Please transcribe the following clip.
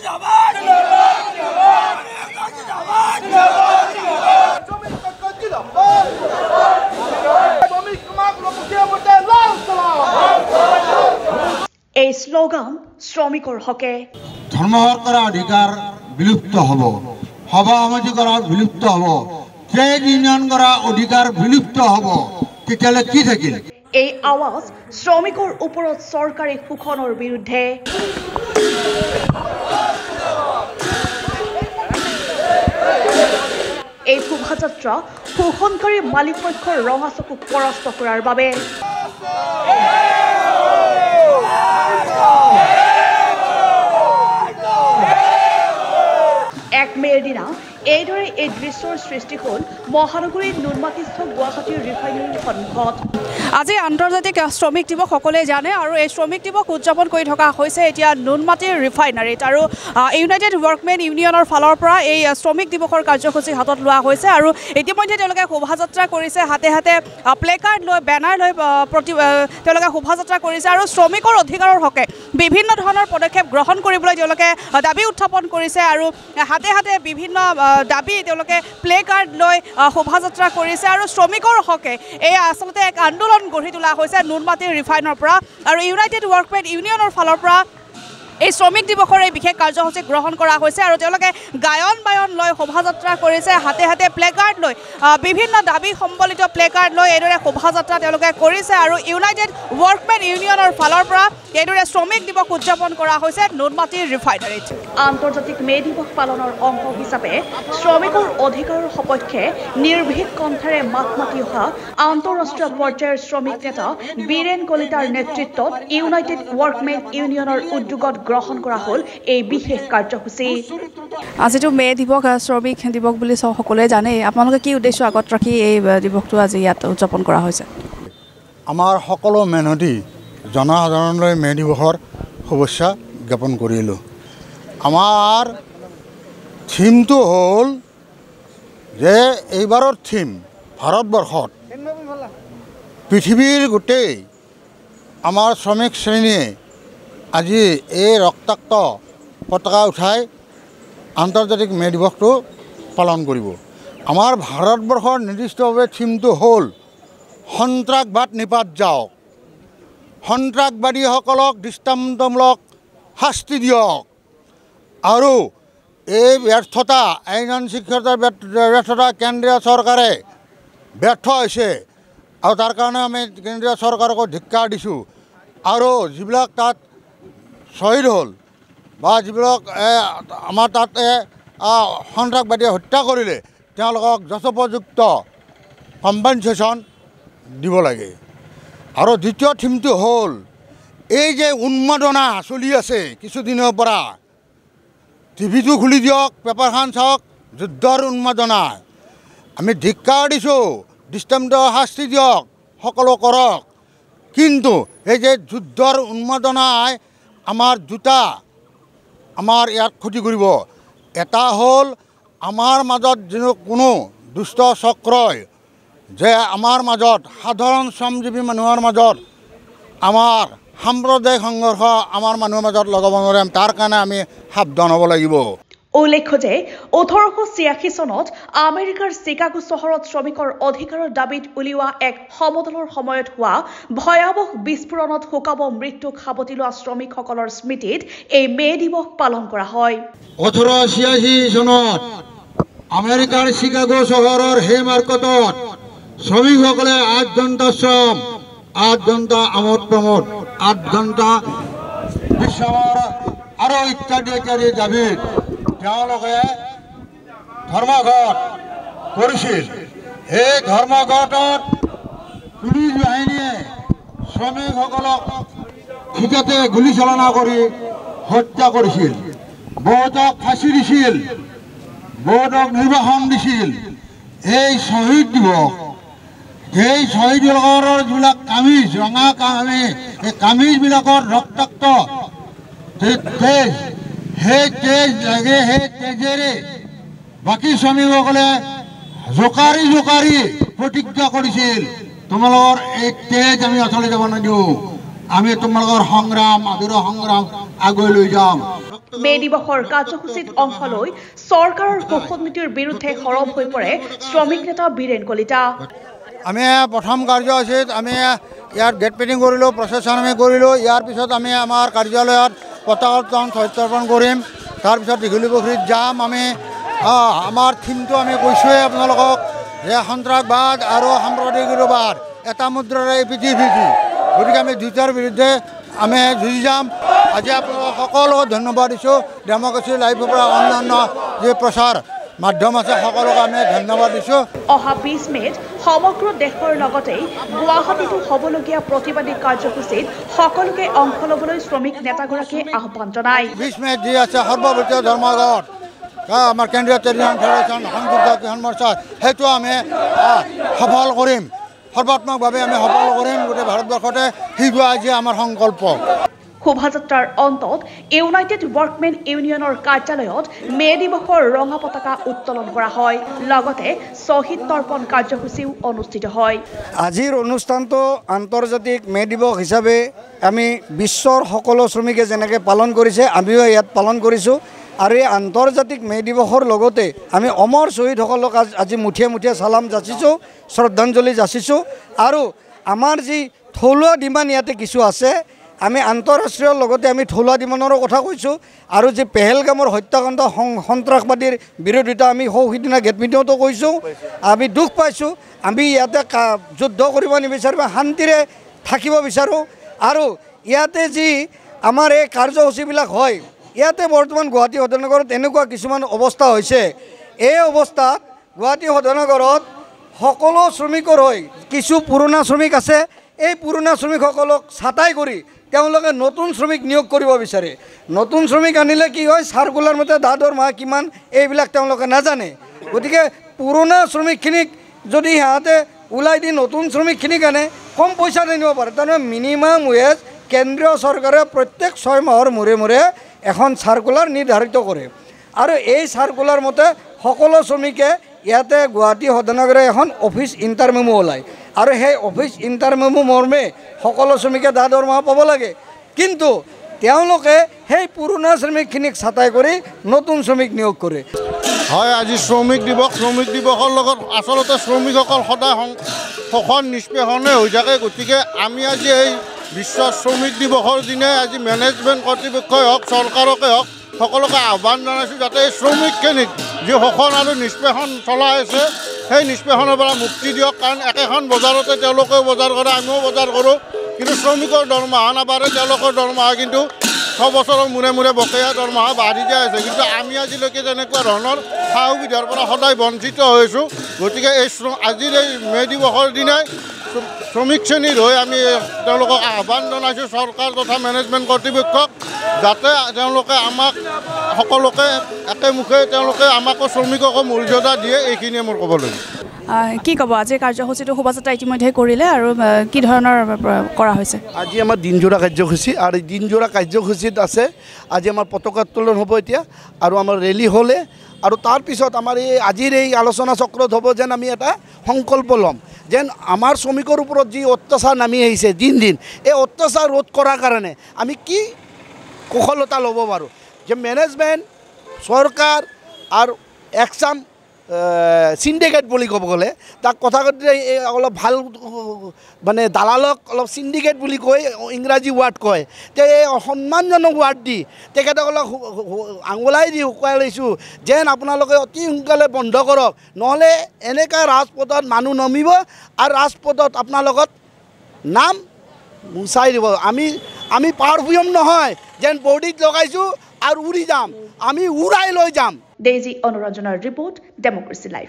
এই স্লোগান শ্ৰমিকৰ হকে ধৰ্মৰ কৰা অধিকাৰ বিলুপ্ত হ'ব, সভা সমিতি কৰা বিলুপ্ত হ'ব, ট্ৰেড ইউনিয়ন কৰা অধিকাৰ বিলুপ্ত হ'ব, তেতিয়ালে কি থাকিল? এই আৱাজ শ্ৰমিকৰ ওপৰত চৰকাৰী শোষণৰ বিৰুদ্ধে। এই শোভাযাত্ৰা শোষণকাৰী মালিক পক্ষৰ ৰঙা চকুক পৰাস্ত কৰাৰ বাবে। এক মেৰ দিনা এইদৰে এই দৃশ্যৰ সৃষ্টি হ'ল মহানগৰীৰ নুনমাটিস্থ গুৱাহাটীৰ ৰিফাইনেৰীৰ সন্মুখত। আজি আন্তৰ্জাতিক শ্ৰমিক দিৱস সকলোৱে জানে আৰু এই শ্ৰমিক দিৱস উদযাপন কৰি থকা হৈছে এতিয়া নুনমাটিৰ ৰিফাইনাৰীত আৰু ইউনাইটেড ৱৰ্কমেন ইউনিয়নৰ ফালৰ পৰা এই শ্ৰমিক দিৱসৰ কাৰ্যসূচী হাতত লোৱা হৈছে আৰু ইতিমধ্যে তেওঁলোকে শোভাযাত্ৰা কৰিছে, হাতে হাতে প্লেকাৰ্ড লৈ বেনাৰ লৈ তেওঁলোকে শোভাযাত্ৰা কৰিছে আৰু শ্ৰমিকৰ অধিকাৰৰ হকে বিভিন্ন ধৰণৰ পদক্ষেপ গ্ৰহণ কৰিবলৈ তেওঁলোকে দাবী উত্থাপন কৰিছে আৰু হাতে হাতে বিভিন্ন দাবী তেওঁলোকে প্লেকাৰ্ড লৈ শোভাযাত্ৰা কৰিছে আৰু শ্ৰমিকৰ হকে এই আচলতে এক আন্দোলন গঢ়ি তোলা হৈছে নুনমাটিৰ ৰিফাইনৰ পৰা আৰু ইউনাইটেড ৱৰ্কমেন ইউনিয়নৰ ফালৰ পৰা এই শ্ৰমিক দিৱসৰ এই বিশেষ কাৰ্যসূচী গ্ৰহণ কৰা হৈছে আৰু তেওঁলোকে গায়ন বায়ন লৈ শোভাযাত্ৰা কৰিছে, হাতে হাতে প্লেকাৰ্ড লৈ বিভিন্ন দাবী সম্বলিত প্লেকাৰ্ড লৈ এইদৰে শোভাযাত্ৰা তেওঁলোকে কৰিছে আৰু ইউনাইটেড ৱৰ্কমেন ইউনিয়নৰ ফালৰ পৰা এইদৰে শ্ৰমিক দিৱস উদযাপন কৰা হৈছে নুনমাটিৰ ৰিফাইনাৰীত। আন্তৰ্জাতিক মে দিৱস পালনৰ অংশ হিচাপে শ্ৰমিকৰ অধিকাৰৰ সপক্ষে নিৰ্ভীক কণ্ঠেৰে মাত মাতি অহা আন্তঃৰাষ্ট্ৰীয় পৰ্যায়ৰ শ্ৰমিক নেতা বীৰেন কলিতাৰ নেতৃত্বত ইউনাইটেড ৱৰ্কমেন ইউনিয়নৰ উদ্যোগত গ্ৰহণ কৰা হ'ল এই বিশেষ কাৰ্যসূচী। আজিতো মে দিৱস শ্ৰমিক দিৱস বুলি সকলোৱে জানেই, আপোনালোকে কি উদ্দেশ্য আগত ৰাখি এই দিৱসটো আজি ইয়াত উদযাপন কৰা হৈছে? আমাৰ সকলো মেহনতি জনসাধাৰণলৈ মে দিৱসৰ শুভেচ্ছা জ্ঞাপন কৰিলোঁ। আমাৰ থিমটো হ'ল যে এইবাৰৰ থিম ভাৰতবৰ্ষত পৃথিৱীৰ গোটেই আমাৰ শ্ৰমিক শ্ৰেণীয়ে আজি এই ৰক্তাক্ত পতাকা উঠাই আন্তৰ্জাতিক মে দিৱসটো পালন কৰিব। আমাৰ ভাৰতবৰ্ষৰ নিৰ্দিষ্টভাৱে থিমটো হ'ল সন্ত্ৰাসবাদ নিপাত যাওক, সন্ত্ৰাসবাদীসকলক দৃষ্টান্তমূলক শাস্তি দিয়ক আৰু এই ব্যৰ্থতা আইন শৃংখলাৰ ব্যৰ্থতা কেন্দ্ৰীয় চৰকাৰে ব্যৰ্থ হৈছে আৰু তাৰ কাৰণে আমি কেন্দ্ৰীয় চৰকাৰকো ধিক্কাৰ দিছোঁ আৰু যিবিলাক তাত শ্বহীদ হ'ল বা যিবিলাক আমাৰ তাত সন্ত্ৰাসবাদীয়ে হত্যা কৰিলে তেওঁলোকক যথোপযুক্ত কম্পেনচেশ্যন দিব লাগে। আৰু দ্বিতীয় থিমটো হ'ল এই যে উন্মাদনা চলি আছে কিছুদিনৰ পৰা, টিভিটো খুলি দিয়ক, পেপাৰখন চাওক, যুদ্ধৰ উন্মাদনা। আমি ধিক্কাৰ দিছোঁ, দৃষ্টান্ত শাস্তি দিয়ক, সকলো কৰক, কিন্তু এই যে যুদ্ধৰ উন্মাদনাই আমাৰ দুটা আমাৰ ইয়াত ক্ষতি কৰিব। এটা হ'ল আমাৰ মাজত যেন কোনো দুষ্ট চক্ৰই যে আমাৰ মাজত সাধাৰণ শ্ৰমজীৱী মানুহৰ মাজত আমাৰ সাম্প্ৰদায়িক সংঘৰ্ষ আমাৰ মানুহৰ মাজত লগাব নোৱাৰিম, তাৰ কাৰণে আমি সাৱধান হ'ব লাগিব। উল্লেখ্য যে 1886 চনত আমেৰিকাৰ চিকাগো চহৰত শ্ৰমিকৰ অধিকাৰৰ দাবীত উলিওৱা এক সমদলৰ সময়ত হোৱা ভয়াৱহ বিস্ফোৰণত শোকাব মৃত্যুক সাৱটি লোৱা শ্ৰমিকসকলৰ স্মৃতিত এই মে দিৱস পালন কৰা হয়। 1886 চনত আমেৰিকাৰ চিকাগো চহৰৰ সেই মাৰ্কেটত শ্ৰমিকসকলে 8 ঘণ্টা শ্ৰম, 8 ঘণ্টা আমোদ প্ৰমোদ, 8 ঘণ্টা বিশ্ৰামৰ আৰু ইত্যাদি ইত্যাদি দাবীত তেওঁলোকে ধৰ্মঘট কৰিছিল। এই ধৰ্মঘটত পুলিচ বাহিনীয়ে শ্ৰমিকসকলক ঠিকতে গুলীচালনা কৰি হত্যা কৰিছিল, বহুতক ফাঁচি দিছিল, বহুতক নিৰ্বাসন দিছিল। এই শ্বহীদ দিৱস, এই শ্বহীদসকলৰ যিবিলাক কামিজ, ৰঙা কামিজ, এই কামিজবিলাকৰ ৰক্তাক্ত তেজ, সেই তেজ লাগে, সেই তেজেৰে বাকী শ্ৰমিকসকলে জোকাৰি জোকাৰি প্ৰতিজ্ঞা কৰিছিল, তোমালোকৰ এই তেজ আমি অথলে যাব নিদিওঁ, আমি তোমালোকৰ সংগ্ৰাম, আদৰৰ সংগ্ৰাম আগুৱাই লৈ যাম। মে দিৱসৰ কাৰ্যসূচীত অংশ লৈ চৰকাৰৰ শোষণ নীতিৰ বিৰুদ্ধে সৰব হৈ পৰে শ্ৰমিক নেতা বীৰেন কলিতা। আমি প্ৰথম কাৰ্যসূচীত আমি ইয়াত গেট পেইণ্টিং কৰিলোঁ, প্ৰচেছন আমি কৰিলোঁ। ইয়াৰ পিছত আমি আমাৰ কাৰ্যালয়ত পতাকা উত্তোলন সত্যাপন কৰিম। তাৰপিছত দীঘলী পুখুৰীত যাম। আমি আমাৰ থিমটো আমি কৈছোঁৱেই আপোনালোকক যে সন্ত্ৰাসবাদ আৰু সাম্প্ৰদায়িকবাদ এটা মুদ্ৰাৰে পৃথিৱী। গতিকে আমি দুয়োটাৰ বিৰুদ্ধে আমি যুঁজি যাম। আজি আপোনালোকক সকলোকে ধন্যবাদ দিছোঁ। ডেম'ক্ৰেচি লাইভৰ পৰা অন্যান্য যি প্ৰচাৰ মাধ্যম আছে সকলোকে আমি ধন্যবাদ দিছোঁ। অহা 20 মে'ত সমগ্ৰ দেশৰ লগতে গুৱাহাটীতো হ'বলগীয়া প্ৰতিবাদী কাৰ্যসূচীত সকলোকে অংশ ল'বলৈ শ্ৰমিক নেতাগৰাকীয়ে আহ্বান জনায়। 20 মে'ত যি আছে সৰ্বভাৰতীয় ধৰ্মঘট আমাৰ কেন্দ্ৰীয় ট্ৰেড ইউনিয়ন ফেডাৰেশ্যন সংযুক্ত কিষাণ মৰ্চা সেইটো আমি সফল কৰিম। সৰ্বাত্মকভাৱে আমি সফল কৰিম গোটেই ভাৰতবৰ্ষতে। সেইটো আজি আমাৰ সংকল্প। শোভাযাত্ৰাৰ অন্তত ইউনাইটেড ৱৰ্কমেন ইউনিয়নৰ কাৰ্যালয়ত মে দিৱসৰ ৰঙা পতাকা উত্তোলন কৰা হয়। লগতে শ্বহীদ তৰ্পণ কাৰ্যসূচীও অনুষ্ঠিত হয়। আজিৰ অনুষ্ঠানটো আন্তৰ্জাতিক মে দিৱস হিচাপে আমি বিশ্বৰ সকলো শ্ৰমিকে যেনেকৈ পালন কৰিছে আমিও ইয়াত পালন কৰিছোঁ। আৰু এই আন্তৰ্জাতিক মে দিৱসৰ লগতে আমি অমৰ শ্বহীদসকলক আজি মুঠিয়ে মুঠিয়ে চালাম যাচিছোঁ, শ্ৰদ্ধাঞ্জলি যাচিছোঁ। আৰু আমাৰ যি থলুৱা ডিমাণ্ড ইয়াতে কিছু আছে, আমি আন্তঃৰাষ্ট্ৰীয় লগতে আমি থলুৱা ডিমাণ্ডৰো কথা কৈছোঁ। আৰু যি পেহেলগামৰ হত্যাকাণ্ড সন্ত্ৰাসবাদীৰ বিৰোধিতা আমি সিদিনা গেট মিটিঙতো কৈছোঁ। আমি দুখ পাইছোঁ। আমি ইয়াতে যুদ্ধ কৰিব নিবিচাৰোঁ, শান্তিৰে থাকিব বিচাৰোঁ। আৰু ইয়াতে যি আমাৰ এই কাৰ্যসূচীবিলাক হয়, ইয়াতে বৰ্তমান গুৱাহাটী সদৰনগৰত এনেকুৱা কিছুমান অৱস্থা হৈছে। এই অৱস্থাত গুৱাহাটী সদৰনগৰত সকলো শ্ৰমিকৰ হৈ কিছু পুৰণা শ্ৰমিক আছে। এই পুৰণা শ্ৰমিকসকলক ছাঁটাই কৰি তেওঁলোকে নতুন শ্ৰমিক নিয়োগ কৰিব বিচাৰে। নতুন শ্ৰমিক আনিলে কি হয়, চাৰ্কুলাৰ মতে দৰমহা কিমান এইবিলাক তেওঁলোকে নাজানে। গতিকে পুৰণা শ্ৰমিকখিনিক যদি সিহঁতে ওলাই দি নতুন শ্ৰমিকখিনিক আনে কম পইচাত আনিব পাৰে। তাৰমানে মিনিমাম ৱেজ কেন্দ্ৰীয় চৰকাৰে প্ৰত্যেক 6 মাহৰ মূৰে মূৰে এখন চাৰ্কুলাৰ নিৰ্ধাৰিত কৰে। আৰু এই চাৰ্কুলাৰ মতে সকলো শ্ৰমিকে ইয়াতে গুৱাহাটী সদৰনগৰে এখন অফিচ ইণ্টাৰমেমো ওলায়। আৰু সেই অফিচ ইণ্টাৰমেমো মৰ্মে সকলো শ্ৰমিকে দৰমহা পাব লাগে। কিন্তু তেওঁলোকে সেই পুৰণা শ্ৰমিকখিনিক ছাঁটাই কৰি নতুন শ্ৰমিক নিয়োগ কৰে। হয়, আজি শ্ৰমিক দিৱস। শ্ৰমিক দিৱসৰ লগত আচলতে শ্ৰমিকসকল সদায় শোষণ নিষ্পেষণে হৈ থাকে। গতিকে আমি আজি এই বিশ্ব শ্ৰমিক দিৱসৰ দিনাই আজি মেনেজমেণ্ট কৰ্তৃপক্ষই হওক, চৰকাৰকে হওক, সকলোকে আহ্বান জনাইছোঁ যাতে এই শ্ৰমিকখিনিক যি শোষণ আৰু নিষ্পেষণ চলাই আছে সেই নিষ্পেষণৰ পৰা মুক্তি দিয়ক। কাৰণ একেখন বজাৰতে তেওঁলোকেও বজাৰ কৰে, আমিও বজাৰ কৰোঁ, কিন্তু শ্ৰমিকৰ দৰমহা নাবাঢ়ে। তেওঁলোকৰ দৰমহা কিন্তু 6 বছৰৰ মূৰে মূৰে বকেয়া দৰমহা বাঢ়ি যায় আছে। কিন্তু আমি আজিলৈকে তেনেকুৱা ধৰণৰ সা সুবিধাৰ পৰা সদায় বঞ্চিত হৈছোঁ। গতিকে এই আজিৰ এই মে দিৱসৰ দিনাই শ্ৰমিক শ্ৰেণীৰ হৈ আমি তেওঁলোকক আহ্বান জনাইছোঁ, চৰকাৰ তথা মেনেজমেণ্ট কৰ্তৃপক্ষক, যাতে তেওঁলোকে আমাক সকলোকে একেমুখে তেওঁলোকে আমাকো শ্ৰমিককো মৰ্যাদা দিয়ে। এইখিনিয়ে মোৰ ক'বলৈ। কি ক'ব, আজি কাৰ্যসূচীটো শোভাযাত্ৰা ইতিমধ্যে কৰিলে আৰু কি ধৰণৰ কৰা হৈছে? আজি আমাৰ দিনজোৰা কাৰ্যসূচী, আৰু দিনজোৰা কাৰ্যসূচীত আছে আজি আমাৰ পতাকা উত্তোলন হ'ব এতিয়া, আৰু আমাৰ ৰেলী হ'লে, আৰু তাৰপিছত আমাৰ এই আজিৰ এই আলোচনা চক্ৰত হ'ব যেন আমি এটা সংকল্প ল'ম যেন আমাৰ শ্ৰমিকৰ ওপৰত যি অত্যাচাৰ নামি আহিছে দিন দিন, এই অত্যাচাৰ ৰোধ কৰাৰ কাৰণে আমি কি কুশলতা ল'ব পাৰোঁ। যে মেনেজমেণ্ট, চৰকাৰ আৰু এক্সাম সিন্ডিকেট বুলি ক'ব গ'লে তাক কথা ক'লে অলপ ভাল মানে দালালক অলপ সিন্ডিকেট বুলি কয়, ইংৰাজী ৱাৰ্ড কয়। তে এই সন্মানজনক ৱাৰ্ড দি তেখেতসকলক আঙুলাই দি শুকুৱাই লৈছোঁ যেন আপোনালোকে অতি সোনকালে বন্ধ কৰক, নহ'লে এনেকৈ ৰাজপথত মানুহ নমিব আৰু ৰাজপথত আপোনালোকক নাম মুচাই দিব। আমি পাৰফিউম নহয় যেন বডিত লগাইছোঁ আৰু উৰি যাম, আমি উৰাই লৈ যাম। ডেইজি অনুৰঞ্জনৰ ৰিপৰ্ট, ডেম'ক্ৰেচি লাইভ।